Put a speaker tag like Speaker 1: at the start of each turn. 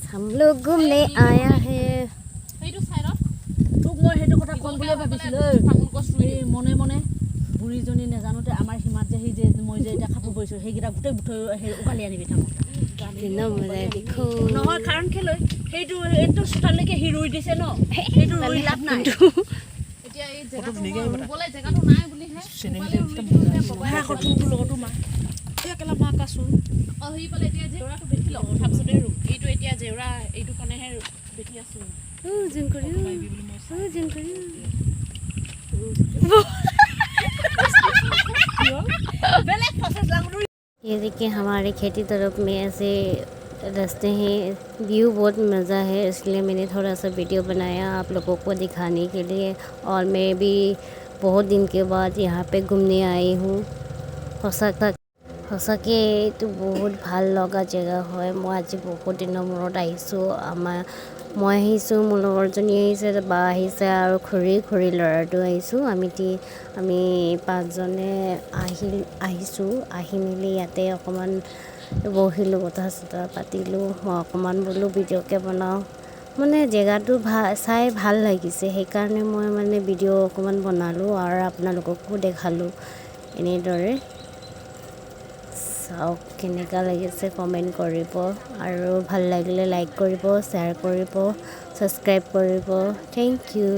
Speaker 1: हम लोग घूमने आया है
Speaker 2: তোক মই সেইটো কথা কম বুলি ভাবিছিলো এই মনে মনে বুঢ়ীজনী নেজানোতে আমাৰ সীমাত যে সেই যে মই যে এটা কাপোৰ বৈছো সেইকেইটা গোটেই বুঠৈ উঘালি আনিবি থাকক নহয় কাৰণ খেলৈ সেইটো এইটো চোতালৈকে সি ৰুই দিছে ন সেইটো ৰুই লাভ নাই এতিয়া এই জেগাটো ৰুবলৈ জেগাটো নাই বুলিহে ভাড়া খৰচটো লগতো মা একেলা মা কাছো সি বোলে এতিয়া জেউৰাটো বেছি লওঁ তাৰপিছতে এইটো এতিয়া জেউৰা এইটো কাৰণেহে বেছি আছো
Speaker 1: ये देखिए हमारे खेती तरफ में ऐसे रास्ते हैं व्यू बहुत मज़ा है इसलिए मैंने थोड़ा सा वीडियो बनाया आप लोगों को दिखाने के लिए और मैं भी बहुत दिन के बाद यहाँ पे घूमने आई हूँ সঁচাকে এইটো বহুত ভাল লগা জেগা হয় মই আজি বহুত দিনৰ মূৰত আহিছোঁ মই আহিছোঁ মোৰ লগৰজনী আহিছে বা আহিছে আৰু খুৰী ল'ৰাটো আহিছোঁ আমি পাঁচজনে আহিছোঁ আহি মেলি ইয়াতে অকণমান বহিলোঁ কথা চথা পাতিলোঁ মই অকণমান বোলো ভিডিঅ'কে বনাওঁ মানে জেগাটো চাই ভাল লাগিছে সেইকাৰণে মই মানে ভিডিঅ' অকণমান বনালোঁ আৰু আপোনালোককো দেখালোঁ এনেদৰে চাওক কেনেকুৱা লাগিছে কমেণ্ট কৰিব আৰু ভাল লাগিলে লাইক কৰিব শ্বেয়াৰ কৰিব ছাবস্ক্ৰাইব কৰিব থেংক ইউ